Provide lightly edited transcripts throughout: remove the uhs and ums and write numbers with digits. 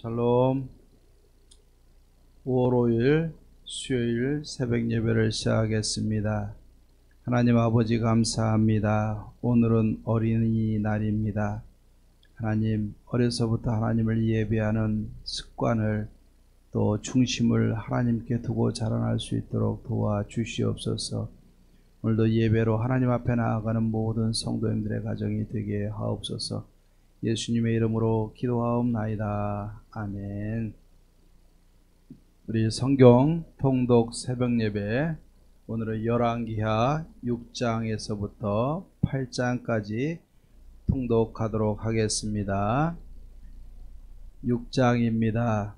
샬롬. 5월 5일 수요일 새벽 예배를 시작하겠습니다. 하나님 아버지 감사합니다. 오늘은 어린이날입니다. 하나님, 어려서부터 하나님을 예배하는 습관을 또 중심을 하나님께 두고 자라날 수 있도록 도와주시옵소서. 오늘도 예배로 하나님 앞에 나아가는 모든 성도님들의 가정이 되게 하옵소서. 예수님의 이름으로 기도하옵나이다. 아멘. 우리 성경 통독 새벽 예배, 오늘은 열왕기하 6장에서부터 8장까지 통독하도록 하겠습니다. 6장입니다.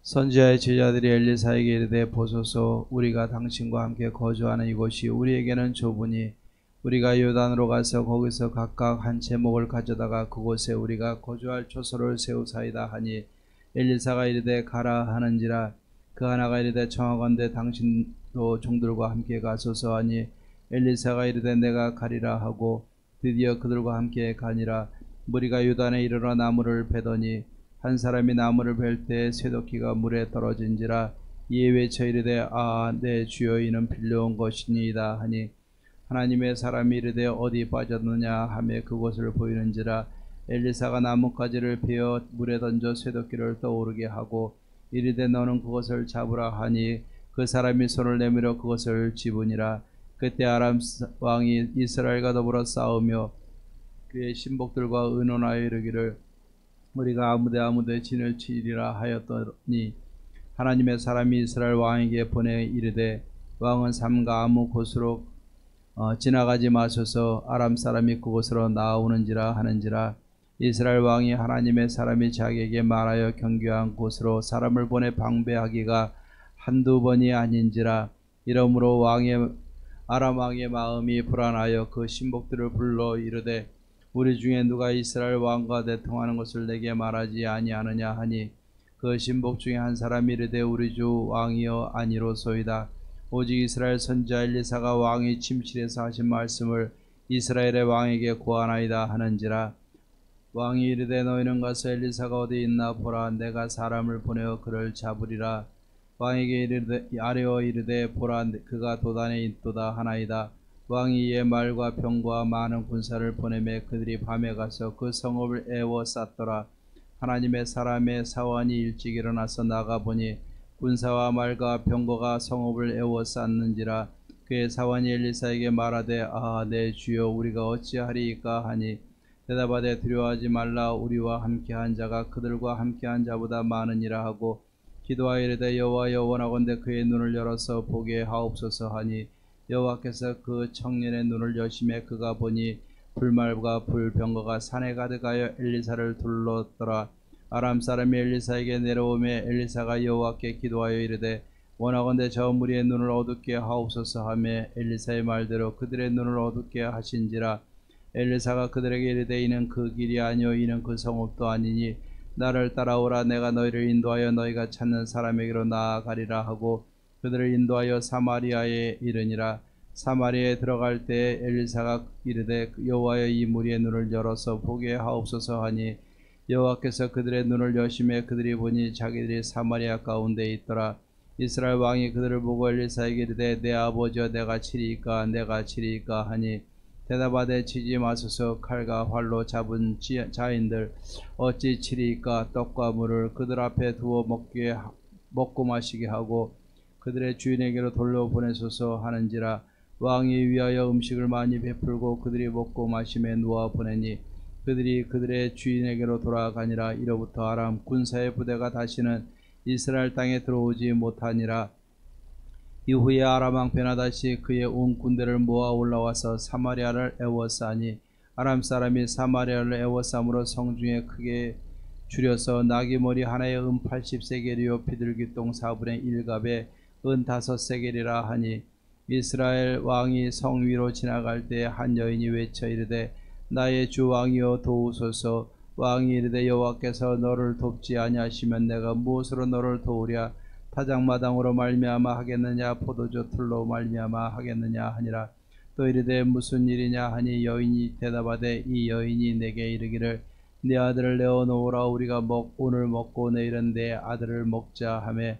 선지자의 제자들이 엘리사에게 이르되, 보소서, 우리가 당신과 함께 거주하는 이곳이 우리에게는 좁으니 우리가 요단으로 가서 거기서 각각 한 제목을 가져다가 그곳에 우리가 거주할 초소를 세우사이다 하니, 엘리사가 이르되 가라 하는지라. 그 하나가 이르되 청하건대 당신도 종들과 함께 가소서 하니, 엘리사가 이르되 내가 가리라 하고 드디어 그들과 함께 가니라. 무리가 요단에 이르러 나무를 베더니 한 사람이 나무를 벨 때 쇠도끼가 물에 떨어진지라. 이에 외쳐 이르되 아, 내 주여, 이는 빌려온 것이니이다 하니, 하나님의 사람이 이르되 어디 빠졌느냐 하며 그곳을 보이는지라. 엘리사가 나뭇가지를 베어 물에 던져 쇠도끼를 떠오르게 하고 이르되 너는 그것을 잡으라 하니, 그 사람이 손을 내밀어 그것을 집으니라. 그때 아람 왕이 이스라엘과 더불어 싸우며 그의 신복들과 의논하여 이르기를 우리가 아무데 진을 치리라 하였더니, 하나님의 사람이 이스라엘 왕에게 보내 이르되 왕은 삼가 아무 곳으로 지나가지 마소서. 아람 사람이 그곳으로 나오는지라 하는지라. 이스라엘 왕이 하나님의 사람이 자기에게 말하여 경계한 곳으로 사람을 보내 방배하기가 한두 번이 아닌지라. 이러므로 아람 왕의 마음이 불안하여 그 신복들을 불러 이르되 우리 중에 누가 이스라엘 왕과 대통하는 것을 내게 말하지 아니하느냐 하니, 그 신복 중에 한 사람이 이르되 우리 주 왕이여 아니로소이다. 오직 이스라엘 선지자 엘리사가 왕의 침실에서 하신 말씀을 이스라엘의 왕에게 고하나이다 하는지라. 왕이 이르되 너희는 가서 엘리사가 어디 있나 보라. 내가 사람을 보내어 그를 잡으리라. 왕에게 아뢰어 이르되 보라, 그가 도단에 있도다 하나이다. 왕이 이에 말과 병과 많은 군사를 보내매 그들이 밤에 가서 그 성읍을 에워쌌더라. 하나님의 사람의 사환이 일찍 일어나서 나가보니 군사와 말과 병거가 성읍을 에워쌌는지라. 그의 사환이 엘리사에게 말하되 아, 내 주여, 우리가 어찌하리이까 하니, 대답하되 두려워하지 말라. 우리와 함께한 자가 그들과 함께한 자보다 많으니라 하고 기도하여 이르되 여호와여, 원하건대 그의 눈을 열어서 보게 하옵소서 하니, 여호와께서 그 청년의 눈을 여심해 그가 보니 불말과 불병거가 산에 가득하여 엘리사를 둘렀더라. 아람 사람이 엘리사에게 내려오매 엘리사가 여호와께 기도하여 이르되 원하건대 저 무리의 눈을 어둡게 하옵소서 하며 엘리사의 말대로 그들의 눈을 어둡게 하신지라. 엘리사가 그들에게 이르되 이는 그 길이 아니요 이는 그 성읍도 아니니 나를 따라오라. 내가 너희를 인도하여 너희가 찾는 사람에게로 나아가리라 하고 그들을 인도하여 사마리아에 이르니라. 사마리아에 들어갈 때 엘리사가 이르되 여호와여, 이 무리의 눈을 열어서 보게 하옵소서 하니, 여호와께서 그들의 눈을 여심해 그들이 보니 자기들이 사마리아 가운데 있더라. 이스라엘 왕이 그들을 보고 엘리사에게 이르되 내 아버지여, 내가 치리이까 하니, 대답하되 치지 마소서. 칼과 활로 잡은 자인들 어찌 치리이까. 떡과 물을 그들 앞에 두어 먹고 마시게 하고 그들의 주인에게로 돌려보내소서 하는지라. 왕이 위하여 음식을 많이 베풀고 그들이 먹고 마심에 놓아 보내니 그들이 그들의 주인에게로 돌아가니라. 이로부터 아람 군사의 부대가 다시는 이스라엘 땅에 들어오지 못하니라. 이후에 아람 왕 베나다시 그의 온 군대를 모아 올라와서 사마리아를 에워싸니, 아람 사람이 사마리아를 에워싸므로 성중에 크게 줄여서 나귀머리 하나에 80세겔이요 비둘기똥 4분의 1갑에 5세겔이라 하니, 이스라엘 왕이 성 위로 지나갈 때 한 여인이 외쳐 이르되 나의 주 왕이여 도우소서. 왕이 이르되 여호와께서 너를 돕지 아니하시면 내가 무엇으로 너를 도우랴. 타작마당으로 말미암아 하겠느냐, 포도주 틀로 말미암아 하겠느냐 하니라. 또 이르되 무슨 일이냐 하니, 여인이 대답하되 이 여인이 내게 이르기를 네 아들을 내어 놓으라. 우리가 오늘 먹고 내일은 내 아들을 먹자 하매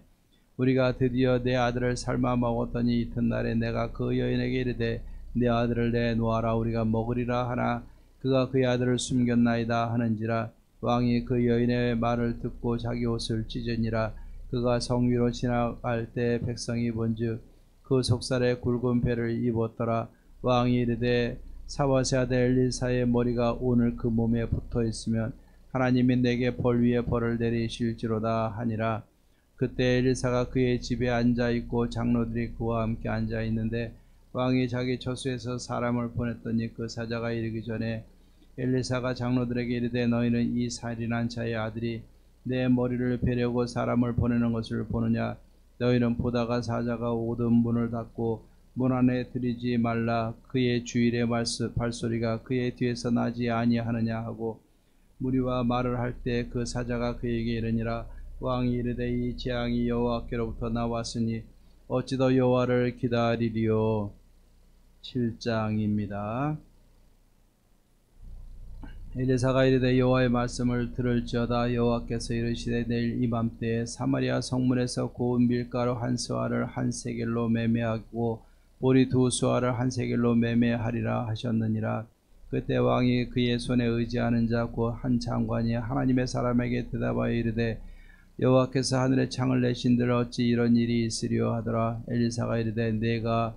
우리가 드디어 내 아들을 삶아 먹었더니 이튿날에 내가 그 여인에게 이르되 내 아들을 내 놓아라. 우리가 먹으리라 하나 그가 그의 아들을 숨겼나이다 하는지라. 왕이 그 여인의 말을 듣고 자기 옷을 찢으니라. 그가 성 위로 지나갈 때 백성이 본즉 그 속살에 굵은 배를 입었더라. 왕이 이르되 사밧의 아들 엘리사의 머리가 오늘 그 몸에 붙어 있으면 하나님이 내게 벌 위에 벌을 내리실지로다 하니라. 그때 엘리사가 그의 집에 앉아 있고 장로들이 그와 함께 앉아 있는데 왕이 자기 처소에서 사람을 보냈더니 그 사자가 이르기 전에 엘리사가 장로들에게 이르되 너희는 이 살인한 자의 아들이 내 머리를 베려고 사람을 보내는 것을 보느냐. 너희는 보다가 사자가 오든 문을 닫고 문 안에 들이지 말라. 그의 주일의 발소리가 그의 뒤에서 나지 아니하느냐 하고 무리와 말을 할 때 그 사자가 그에게 이르니라. 왕이 이르되 이 재앙이 여호와께로부터 나왔으니 어찌 더 여호와를 기다리리요. 7장입니다. 엘리사가 이르되 여호와의 말씀을 들을지어다. 여호와께서 이르시되 내일 이맘때에 사마리아 성문에서 고운 밀가루 한 스와를 한 세겔로 매매하고 보리 두 스와를 한 세겔로 매매하리라 하셨느니라. 그때 왕이 그의 손에 의지하는 자 곧 한 장관이 하나님의 사람에게 대답하여 이르되 여호와께서 하늘에 창을 내신들 어찌 이런 일이 있으리요 하더라. 엘리사가 이르되 내가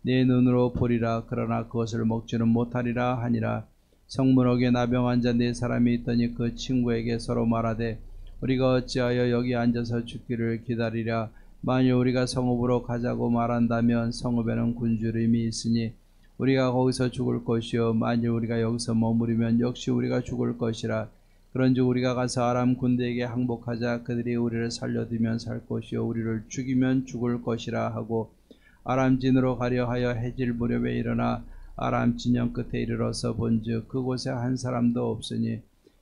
내 눈으로 보리라. 그러나 그것을 먹지는 못하리라 하니라. 성문옥에 나병 자 네 사람이 있더니 그 친구에게 서로 말하되 우리가 어찌하여 여기 앉아서 죽기를 기다리랴. 만일 우리가 성읍으로 가자고 말한다면 성읍에는 굶주림이 있으니 우리가 거기서 죽을 것이요 만일 우리가 여기서 머무르면 역시 우리가 죽을 것이라. 그런즉 우리가 가서 아람 군대에게 항복하자. 그들이 우리를 살려두면 살 것이요 우리를 죽이면 죽을 것이라 하고 아람 진으로 가려 하여 해질 무렵에 일어나 아람 진영 끝에 이르러서 본즉 그곳에 한 사람도 없으니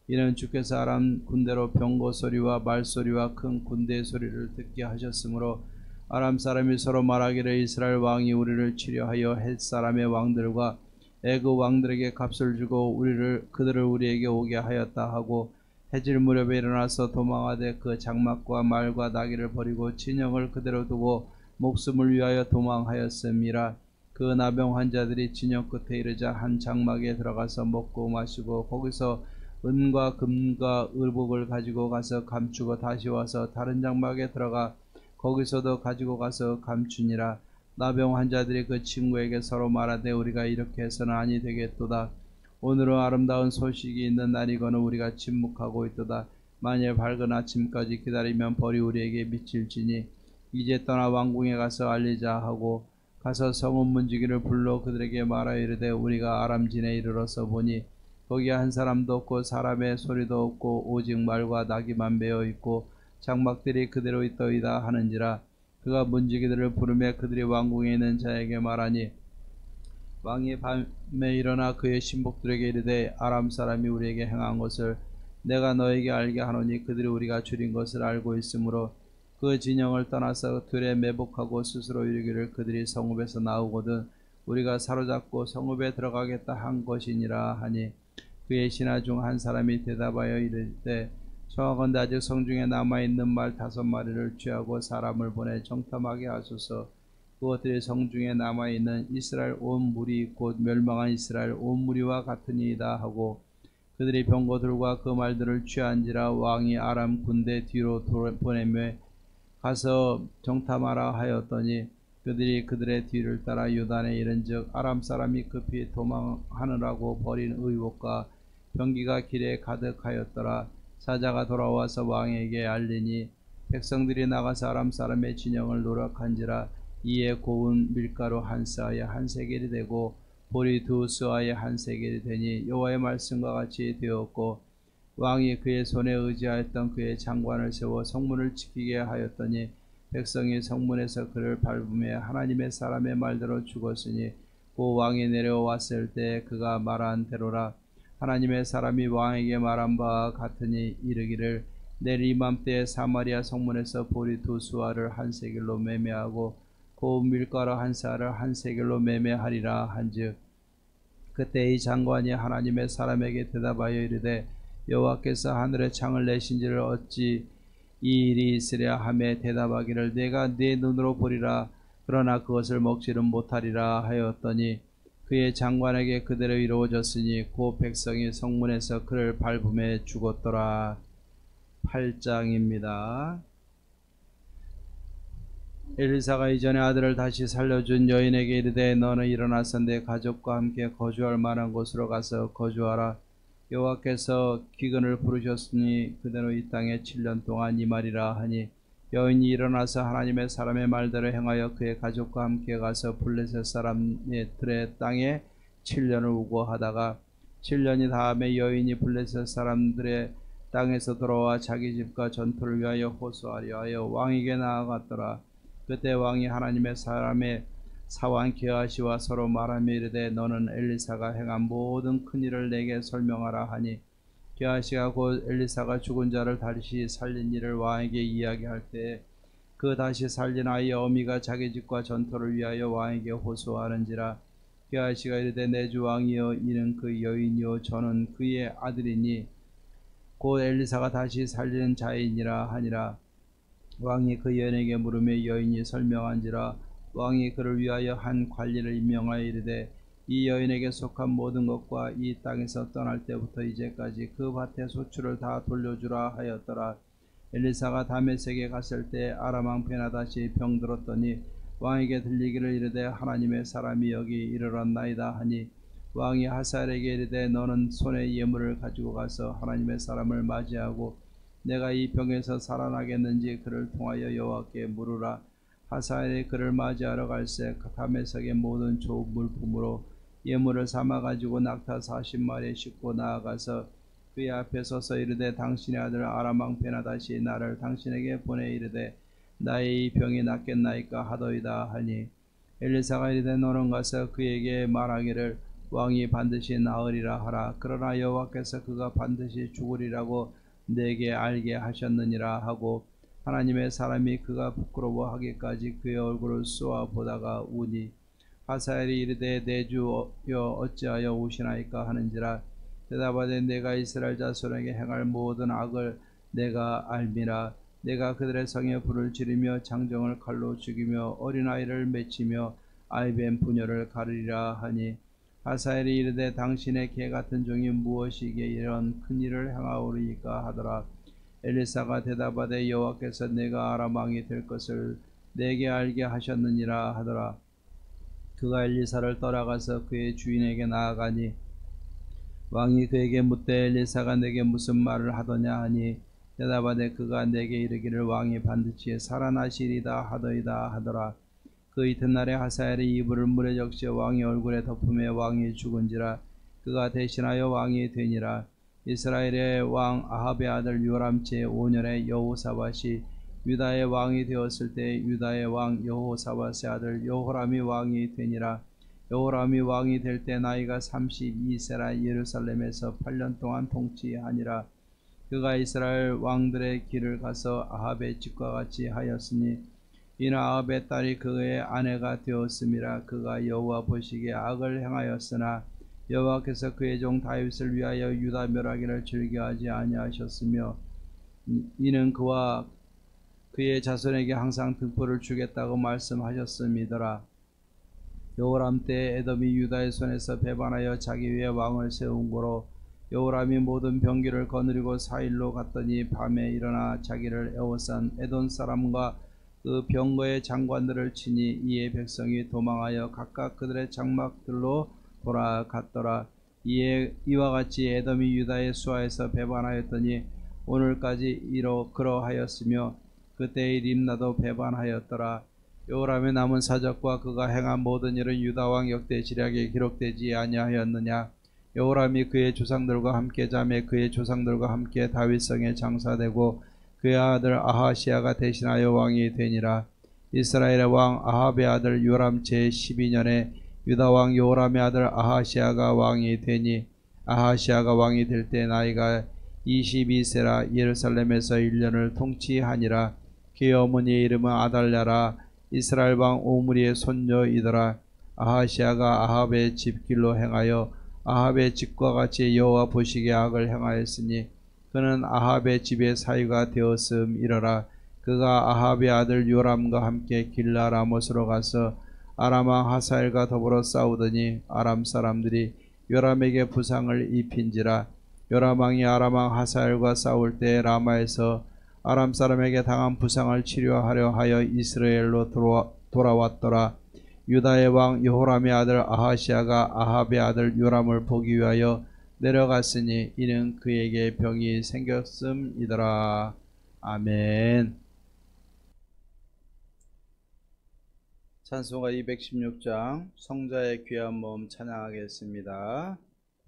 이는 주께서 아람 군대로 병거 소리와 말소리와 큰 군대 소리를 듣게 하셨으므로 아람 사람이 서로 말하기를 이스라엘 왕이 우리를 치려하여 헷 사람의 왕들과 애굽 왕들에게 값을 주고 그들을 우리에게 오게 하였다 하고 해질 무렵에 일어나서 도망하되 그 장막과 말과 나귀를 버리고 진영을 그대로 두고 목숨을 위하여 도망하였음이라. 그 나병 환자들이 진영 끝에 이르자 한 장막에 들어가서 먹고 마시고 거기서 은과 금과 의복을 가지고 가서 감추고 다시 와서 다른 장막에 들어가 거기서도 가지고 가서 감추니라. 나병 환자들이 그 친구에게 서로 말하되 우리가 이렇게 해서는 아니 되겠도다. 오늘은 아름다운 소식이 있는 날이거늘 우리가 침묵하고 있도다. 만일 밝은 아침까지 기다리면 벌이 우리에게 미칠지니 이제 떠나 왕궁에 가서 알리자 하고 가서 성읍 문지기를 불러 그들에게 말하여 이르되 우리가 아람진에 이르러서 보니 거기에 한 사람도 없고 사람의 소리도 없고 오직 말과 나귀만 메어 있고 장막들이 그대로 있더이다 하는지라. 그가 문지기들을 부르매 그들이 왕궁에 있는 자에게 말하니 왕이 밤에 일어나 그의 신복들에게 이르되 아람 사람이 우리에게 행한 것을 내가 너에게 알게 하노니 그들이 우리가 줄인 것을 알고 있으므로 그 진영을 떠나서 들에 매복하고 스스로 이르기를 그들이 성읍에서 나오거든 우리가 사로잡고 성읍에 들어가겠다 한 것이니라 하니 그의 신하 중 한 사람이 대답하여 이르되 청하건대 아직 성중에 남아있는 말 5마리를 취하고 사람을 보내 정탐하게 하소서. 그것들이 성중에 남아있는 이스라엘 온 무리 곧 멸망한 이스라엘 온 무리와 같으니이다 하고 그들이 병거들과 그 말들을 취한지라. 왕이 아람 군대 뒤로 보내며 가서 정탐하라 하였더니 그들이 그들의 뒤를 따라 요단에 이른즉 아람 사람이 급히 도망하느라고 버린 의복과 병기가 길에 가득하였더라. 사자가 돌아와서 왕에게 알리니 백성들이 나가서 아람 사람의 진영을 노력한지라. 이에 고운 밀가루 한 스아에 한 세겔이 되고 보리 두 스아에 한 세겔이 되니 여호와의 말씀과 같이 되었고 왕이 그의 손에 의지하였던 그의 장관을 세워 성문을 지키게 하였더니 백성이 성문에서 그를 밟으며 하나님의 사람의 말대로 죽었으니 그 왕이 내려왔을 때 그가 말한 대로라. 하나님의 사람이 왕에게 말한 바와 같으니 이르기를 내일 이맘때에 사마리아 성문에서 보리 두 수아를 한 세겔로 매매하고 고운 밀가루 한 스아를 한 세겔로 매매하리라 한즉 그때 이 장관이 하나님의 사람에게 대답하여 이르되 여호와께서 하늘에 창을 내신지를 어찌 이 일이 있으랴 하매 대답하기를 내가 네 눈으로 보리라 그러나 그것을 먹지는 못하리라 하였더니 그의 장관에게 그대로 이루어졌으니 곧 백성이 성문에서 그를 밟음에 죽었더라. 8장입니다. 엘리사가 이전에 아들을 다시 살려준 여인에게 이르되 너는 일어나서 내 가족과 함께 거주할 만한 곳으로 가서 거주하라. 여호와께서 기근을 부르셨으니 그대로 이 땅에 7년 동안 임하리라 하니 여인이 일어나서 하나님의 사람의 말대로 행하여 그의 가족과 함께 가서 블레셋 사람들의 땅에 7년을 우거하다가 7년이 다음에 여인이 블레셋 사람들의 땅에서 돌아와 자기 집과 전투를 위하여 호소하려 하여 왕에게 나아갔더라. 그때 왕이 하나님의 사람의 사환 게하시와 서로 말하며 이르되 너는 엘리사가 행한 모든 큰 일을 내게 설명하라 하니 게하시가 곧 엘리사가 죽은 자를 다시 살린 일을 왕에게 이야기할 때에 그 다시 살린 아이의 어미가 자기 집과 전투를 위하여 왕에게 호소하는지라. 게하시가 이르되 내 주 왕이여 이는 그 여인이요 저는 그의 아들이니 곧 엘리사가 다시 살리는 자이니라 하니라. 왕이 그 여인에게 물으며 여인이 설명한지라. 왕이 그를 위하여 한 관리를 임명하여 이르되 이 여인에게 속한 모든 것과 이 땅에서 떠날 때부터 이제까지 그 밭의 소출을 다 돌려주라 하였더라. 엘리사가 다메섹에 갔을 때 아람 왕 베나다시 병들었더니 왕에게 들리기를 이르되 하나님의 사람이 여기 이르렀나이다 하니 왕이 하사엘에게 이르되 너는 손에 예물을 가지고 가서 하나님의 사람을 맞이하고 내가 이 병에서 살아나겠는지 그를 통하여 여호와께 물으라. 하사엘이 그를 맞이하러 갈새 다메섹의 모든 좋은 물품으로 예물을 삼아 가지고 낙타 40마리 싣고 나아가서 그의 앞에 서서 이르되 당신의 아들 아람 왕 베나다시 나를 당신에게 보내 이르되 나의 이 병이 낫겠나이까 하더이다 하니 엘리사가 이르되 너는 가서 그에게 말하기를 왕이 반드시 나으리라 하라. 그러나 여호와께서 그가 반드시 죽으리라고 내게 알게 하셨느니라 하고 하나님의 사람이 그가 부끄러워하기까지 그의 얼굴을 쏘아 보다가 우니 하사엘이 이르되 내 주여 어찌하여 우시나이까 하는지라. 대답하되 내가 이스라엘 자손에게 행할 모든 악을 내가 알미라. 내가 그들의 성에 불을 지르며 장정을 칼로 죽이며 어린아이를 맺히며 아이벤 부녀를 가르리라 하니 하사엘이 이르되 당신의 개 같은 종이 무엇이기에 이런 큰 일을 행하오리이까 하더라. 엘리사가 대답하되 여호와께서 내가 아람 왕이 될 것을 내게 알게 하셨느니라 하더라. 그가 엘리사를 떠나가서 그의 주인에게 나아가니 왕이 그에게 묻되 엘리사가 내게 무슨 말을 하더냐 하니 대답하되 그가 내게 이르기를 왕이 반드시 살아나시리다 하더이다 하더라. 그 이튿날에 하사엘이 이불을 물에 적셔 왕의 얼굴에 덮으며 왕이 죽은지라. 그가 대신하여 왕이 되니라. 이스라엘의 왕 아합의 아들 요람 제5년에 여호사밧이 유다의 왕이 되었을 때 유다의 왕 여호사밧의 아들 여호람이 왕이 되니라. 여호람이 왕이 될 때 나이가 32세라 예루살렘에서 8년 동안 통치하니라. 그가 이스라엘 왕들의 길을 가서 아합의 집과 같이 하였으니 이는 아합의 딸이 그의 아내가 되었음이라. 그가 여호와 보시기에 악을 행하였으나 여호와께서 그의 종 다윗을 위하여 유다 멸하기를 즐겨하지 아니하셨으며 이는 그와 그의 자손에게 항상 등불을 주겠다고 말씀하셨음이더라. 여호람 때 에돔이 유다의 손에서 배반하여 자기 위에 왕을 세운 고로 여호람이 모든 병기를 거느리고 사일로 갔더니 밤에 일어나 자기를 에워싼 에돔 사람과 그 병거의 장관들을 치니 이에 백성이 도망하여 각각 그들의 장막들로 돌아갔더라. 이와 같이 에돔이 유다의 수하에서 배반하였더니 오늘까지 그러하였으며 그때의 림나도 배반하였더라. 여호람의 남은 사적과 그가 행한 모든 일은 유다 왕 역대 지략에 기록되지 아니하였느냐. 여호람이 그의 조상들과 함께 자매 그의 조상들과 함께 다윗성에 장사되고 그의 아들 아하시아가 대신하여 왕이 되니라. 이스라엘의 왕 아합의 아들 요람 제12년에 유다 왕 여호람의 아들 아하시아가 왕이 되니 아하시아가 왕이 될 때 나이가 22세라 예루살렘에서 1년을 통치하니라. 그의 어머니의 이름은 아달랴라. 이스라엘 왕 오므리의 손녀이더라. 아하시아가 아합의 집길로 행하여 아합의 집과 같이 여호와 보시기에 악을 행하였으니 그는 아합의 집의 사위가 되었음이러라. 그가 아합의 아들 요람과 함께 길라 라못으로 가서 아람 왕 하사엘과 더불어 싸우더니 아람 사람들이 요람에게 부상을 입힌지라. 요람 왕이 아람 왕 하사엘과 싸울 때 라마에서 아람 사람에게 당한 부상을 치료하려 하여 이스라엘로 돌아왔더라. 유다의 왕 여호람의 아들 아하시아가 아합의 아들 요람을 보기 위하여 내려갔으니 이는 그에게 병이 생겼음이더라. 아멘. 찬송가 216장 성자의 귀한 몸 찬양하겠습니다.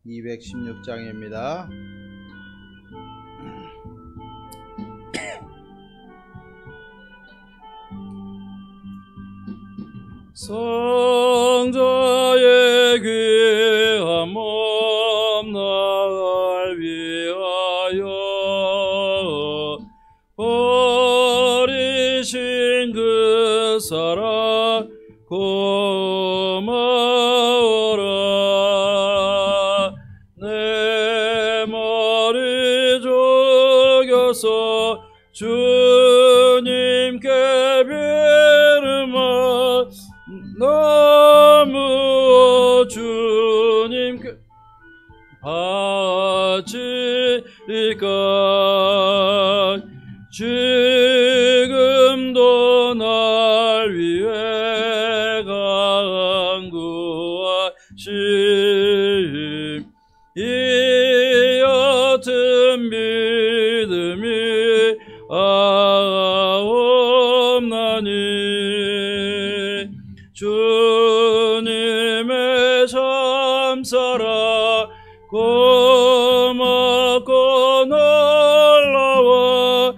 216장입니다. 성자의 귀한 몸 나를 위하여 버리신 그 사랑 고마워라. 내 머리 죽여서 주님께 비름을 너무 주님께 바치리까. 지금도 날 위해 간구하심 이 옅은 믿음이 없나니 주님의 참사랑 고맙고 놀라워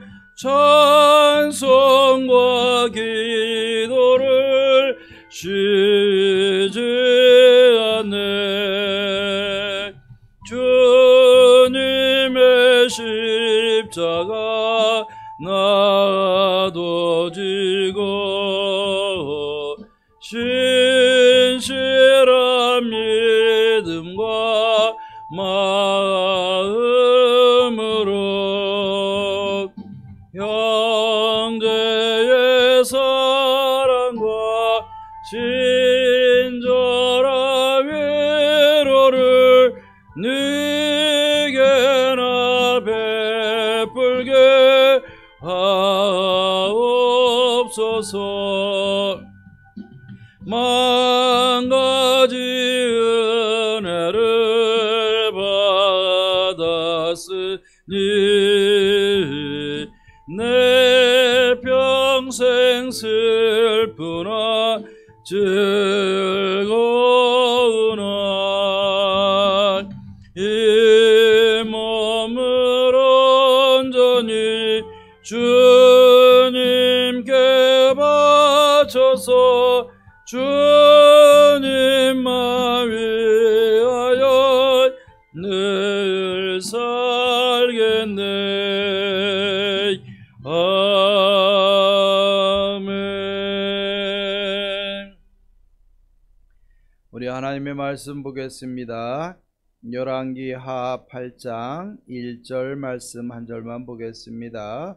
찬송과 기도를 쉬지 않네. 주님의 십자가 나도 지고 신실한 믿음과 마음으로 형제의 사랑과 친절한 위로를 네게나 베풀게 하옵소서. 만 가지 은혜를 받았으니 내 평생 슬프나 즐거우나 이 몸을 온전히 주님께 바쳐서 주님만 위하여 늘 살겠네. 아멘. 우리 하나님의 말씀 보겠습니다. 열왕기하 8장 1절 말씀 한 절만 보겠습니다.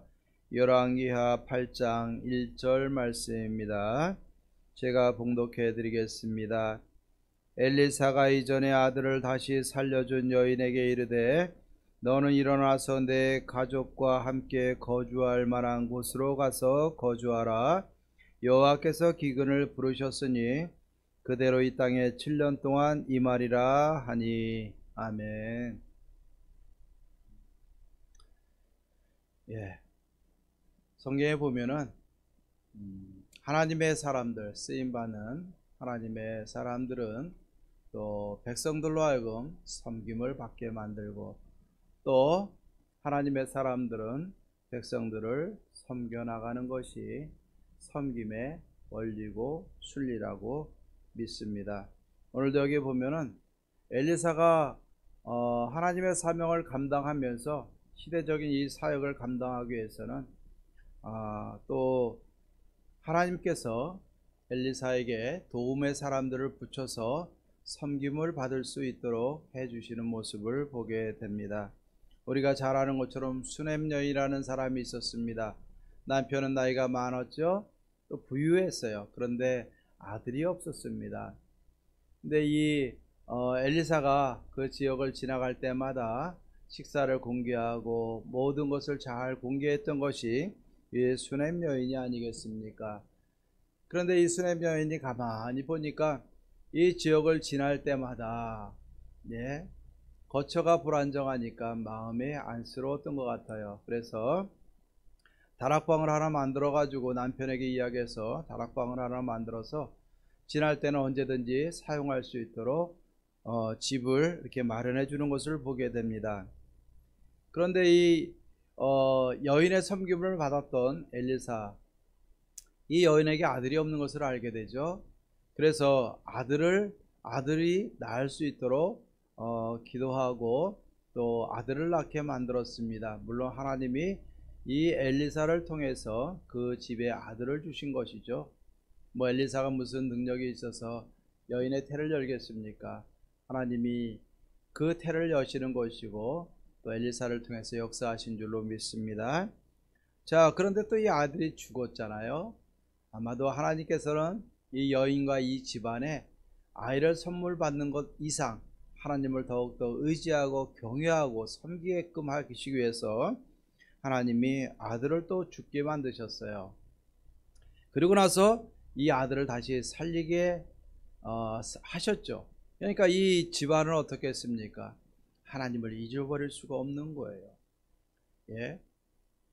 열왕기하 8장 1절 말씀입니다. 제가 봉독해 드리겠습니다. 엘리사가 이전에 아들을 다시 살려준 여인에게 이르되 너는 일어나서 내 가족과 함께 거주할 만한 곳으로 가서 거주하라. 여호와께서 기근을 부르셨으니 그대로 이 땅에 7년 동안 임하리라 하니. 아멘. 성경에 보면은 하나님의 사람들, 쓰임받는 하나님의 사람들은 또 백성들로 하여금 섬김을 받게 만들고, 또 하나님의 사람들은 백성들을 섬겨나가는 것이 섬김의 원리고 순리라고 믿습니다. 오늘도 여기 보면은 엘리사가 하나님의 사명을 감당하면서 시대적인 이 사역을 감당하기 위해서는 또 하나님께서 엘리사에게 도움의 사람들을 붙여서 섬김을 받을 수 있도록 해주시는 모습을 보게 됩니다. 우리가 잘 아는 것처럼 수넴 여인이라는 사람이 있었습니다. 남편은 나이가 많았죠. 또 부유했어요. 그런데 아들이 없었습니다. 근데 이 엘리사가 그 지역을 지나갈 때마다 식사를 공개하고 모든 것을 잘 공개했던 것이 이 수넴 여인이 아니겠습니까? 그런데 이 수넴 여인이 가만히 보니까 이 지역을 지날 때마다 거처가 불안정하니까 마음이 안쓰러웠던 것 같아요. 그래서 다락방을 하나 만들어 가지고 남편에게 이야기해서 다락방을 하나 만들어서 지날 때는 언제든지 사용할 수 있도록 집을 이렇게 마련해 주는 것을 보게 됩니다. 그런데 이 여인의 섬김을 받았던 엘리사, 이 여인에게 아들이 없는 것을 알게 되죠. 그래서 아들이 낳을 수 있도록 기도하고 또 아들을 낳게 만들었습니다. 물론 하나님이 이 엘리사를 통해서 그 집에 아들을 주신 것이죠. 뭐 엘리사가 무슨 능력이 있어서 여인의 태를 열겠습니까? 하나님이 그 태를 여시는 것이고 또 엘리사를 통해서 역사하신 줄로 믿습니다. 자, 그런데 또 이 아들이 죽었잖아요. 아마도 하나님께서는 이 여인과 이 집안에 아이를 선물 받는 것 이상 하나님을 더욱더 의지하고 경외하고 섬기게끔 하시기 위해서 하나님이 아들을 또 죽게 만드셨어요. 그리고 나서 이 아들을 다시 살리게 하셨죠. 그러니까 이 집안은 어떻게 했습니까? 하나님을 잊어버릴 수가 없는 거예요.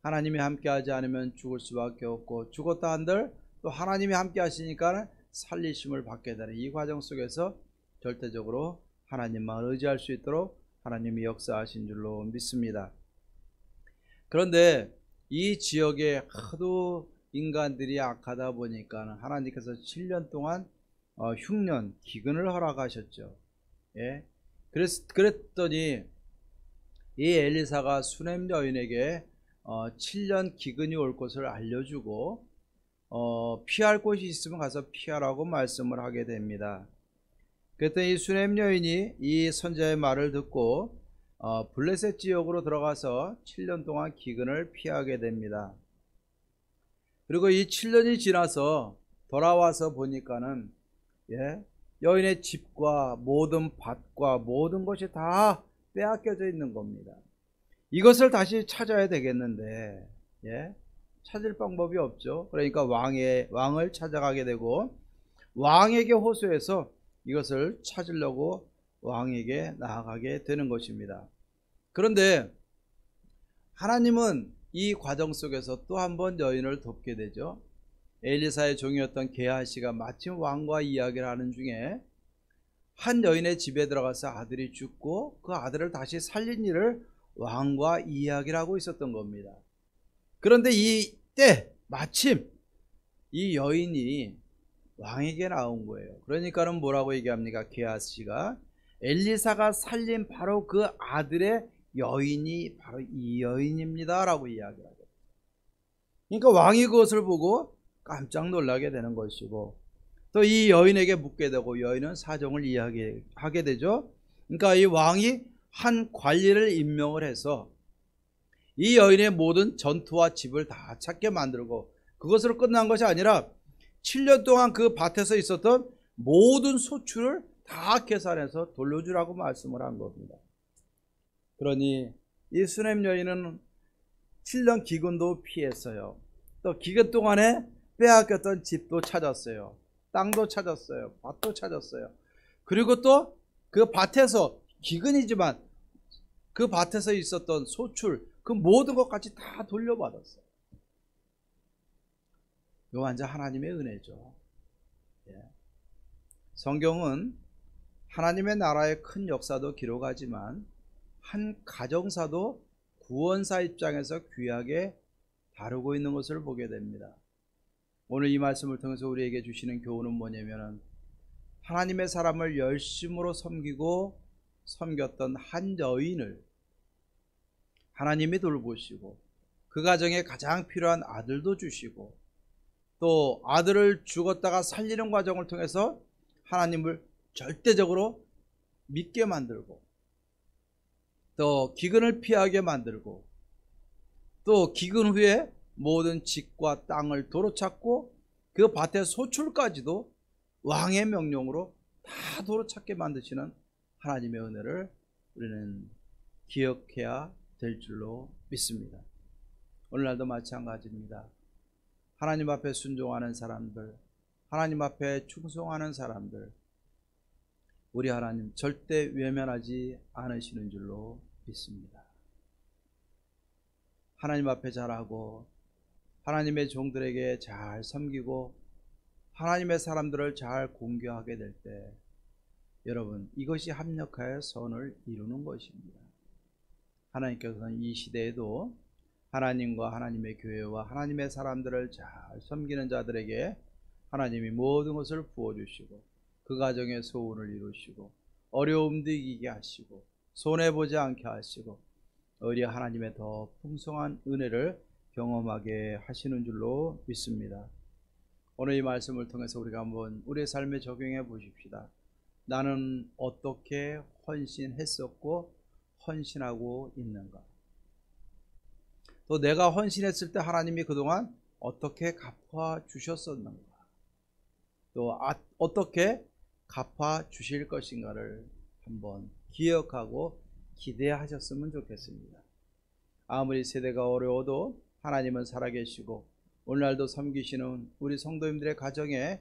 하나님이 함께하지 않으면 죽을 수밖에 없고, 죽었다 한들 또 하나님이 함께 하시니까 살리심을 받게 되는 이 과정 속에서 절대적으로 하나님만 의지할 수 있도록 하나님이 역사하신 줄로 믿습니다. 그런데 이 지역에 하도 인간들이 악하다 보니까 하나님께서 7년 동안 흉년, 기근을 허락하셨죠. 그랬더니 이 엘리사가 수넴 여인에게 7년 기근이 올 것을 알려주고 피할 곳이 있으면 가서 피하라고 말씀을 하게 됩니다. 그랬더니 이 수넴 여인이 이 선지자의 말을 듣고 블레셋 지역으로 들어가서 7년 동안 기근을 피하게 됩니다. 그리고 이 7년이 지나서 돌아와서 보니까는 여인의 집과 모든 밭과 모든 것이 다 빼앗겨져 있는 겁니다. 이것을 다시 찾아야 되겠는데 찾을 방법이 없죠. 그러니까 왕을 찾아가게 되고 왕에게 호소해서 이것을 찾으려고 왕에게 나아가게 되는 것입니다. 그런데 하나님은 이 과정 속에서 또 한 번 여인을 돕게 되죠. 엘리사의 종이었던 게하시가 마침 왕과 이야기를 하는 중에 한 여인의 집에 들어가서 아들이 죽고 그 아들을 다시 살린 일을 왕과 이야기를 하고 있었던 겁니다. 그런데 이때 마침 이 여인이 왕에게 나온 거예요. 그러니까는 뭐라고 얘기합니까? 게하시가 엘리사가 살린 바로 그 아들의 여인이 바로 이 여인입니다 라고 이야기를 하죠. 그러니까 왕이 그것을 보고 깜짝 놀라게 되는 것이고 또 이 여인에게 묻게 되고 여인은 사정을 이야기하게 되죠. 그러니까 이 왕이 한 관리를 임명을 해서 이 여인의 모든 전투와 집을 다 찾게 만들고 그것으로 끝난 것이 아니라 7년 동안 그 밭에서 있었던 모든 소출을 다 계산해서 돌려주라고 말씀을 한 겁니다. 그러니 이 수넴 여인은 7년 기근도 피했어요. 또 기근 동안에 빼앗겼던 집도 찾았어요. 땅도 찾았어요. 밭도 찾았어요. 그리고 또 그 밭에서 기근이지만 그 밭에서 있었던 소출 그 모든 것까지 다 돌려받았어요. 이거 완전 하나님의 은혜죠. 성경은 하나님의 나라의 큰 역사도 기록하지만 한 가정사도 구원사 입장에서 귀하게 다루고 있는 것을 보게 됩니다. 오늘 이 말씀을 통해서 우리에게 주시는 교훈은 뭐냐면은 하나님의 사람을 열심으로 섬기고 섬겼던 한 여인을 하나님이 돌보시고 그 가정에 가장 필요한 아들도 주시고 또 아들을 죽었다가 살리는 과정을 통해서 하나님을 절대적으로 믿게 만들고, 또 기근을 피하게 만들고, 또 기근 후에 모든 집과 땅을 도로 찾고 그 밭의 소출까지도 왕의 명령으로 다 도로 찾게 만드시는 하나님의 은혜를 우리는 기억해야 될 줄로 믿습니다. 오늘날도 마찬가지입니다. 하나님 앞에 순종하는 사람들, 하나님 앞에 충성하는 사람들, 우리 하나님 절대 외면하지 않으시는 줄로 믿습니다. 하나님 앞에 잘하고 하나님의 종들에게 잘 섬기고 하나님의 사람들을 잘 공경하게 될 때, 여러분, 이것이 합력하여 선을 이루는 것입니다. 하나님께서는 이 시대에도 하나님과 하나님의 교회와 하나님의 사람들을 잘 섬기는 자들에게 하나님이 모든 것을 부어주시고 그 가정의 소원을 이루시고 어려움도 이기게 하시고 손해보지 않게 하시고 오히려 하나님의 더 풍성한 은혜를 경험하게 하시는 줄로 믿습니다. 오늘 이 말씀을 통해서 우리가 한번 우리의 삶에 적용해 보십시다. 나는 어떻게 헌신했었고 헌신하고 있는가? 또 내가 헌신했을 때 하나님이 그동안 어떻게 갚아 주셨었는가? 또 어떻게 갚아 주실 것인가를 한번 기억하고 기대하셨으면 좋겠습니다. 아무리 세대가 어려워도 하나님은 살아계시고 오늘날도 섬기시는 우리 성도님들의 가정에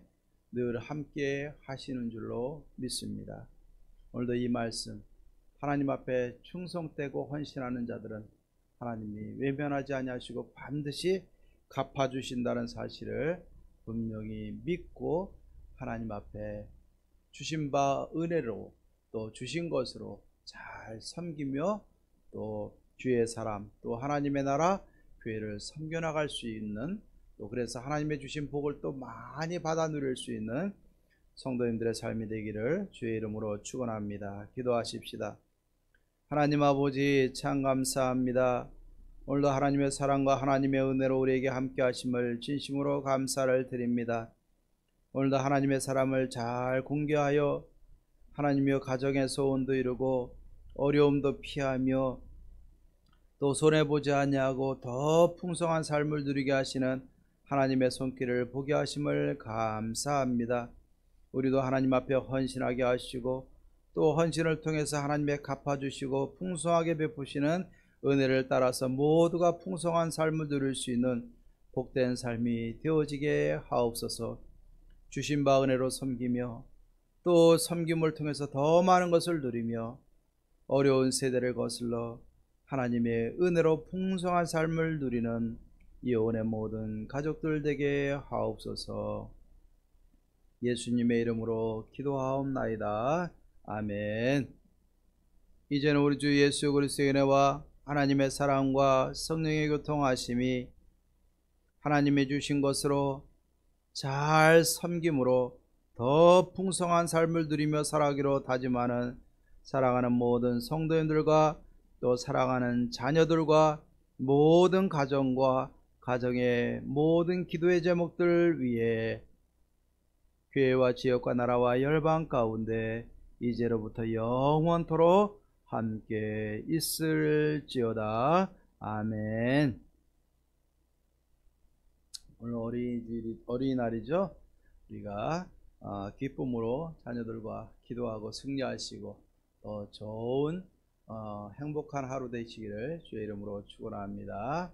늘 함께 하시는 줄로 믿습니다. 오늘도 이 말씀, 하나님 앞에 충성되고 헌신하는 자들은 하나님이 외면하지 아니하시고 반드시 갚아주신다는 사실을 분명히 믿고 하나님 앞에 주신 바 은혜로 또 주신 것으로 잘 섬기며 또 주의 사람, 또 하나님의 나라 교회를 섬겨나갈 수 있는, 또 그래서 하나님의 주신 복을 또 많이 받아 누릴 수 있는 성도님들의 삶이 되기를 주의 이름으로 축원합니다. 기도하십시다. 하나님 아버지, 참 감사합니다. 오늘도 하나님의 사랑과 하나님의 은혜로 우리에게 함께 하심을 진심으로 감사를 드립니다. 오늘도 하나님의 사람을 잘 공경하여 하나님의 가정의 소원도 이루고 어려움도 피하며 또 손해보지 아니하고 더 풍성한 삶을 누리게 하시는 하나님의 손길을 보게 하심을 감사합니다. 우리도 하나님 앞에 헌신하게 하시고 또 헌신을 통해서 하나님의 갚아주시고 풍성하게 베푸시는 은혜를 따라서 모두가 풍성한 삶을 누릴 수 있는 복된 삶이 되어지게 하옵소서. 주신 바 은혜로 섬기며 또 섬김을 통해서 더 많은 것을 누리며 어려운 세대를 거슬러 하나님의 은혜로 풍성한 삶을 누리는 이혼의 모든 가족들 되게 하옵소서. 예수님의 이름으로 기도하옵나이다. 아멘. 이제는 우리 주 예수 그리스도의 은혜와 하나님의 사랑과 성령의 교통하심이 하나님이 주신 것으로 잘 섬김으로 더 풍성한 삶을 누리며 살아가기로 다짐하는 사랑하는 모든 성도님들과 또 사랑하는 자녀들과 모든 가정과 가정의 모든 기도의 제목들 위해 교회와 지역과 나라와 열방 가운데 이제로부터 영원토록 함께 있을지어다. 아멘. 오늘 어린이날이죠. 우리가 기쁨으로 자녀들과 기도하고 승리하시고 더 좋은 행복한 하루 되시기를 주의 이름으로 축원합니다.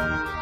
아멘.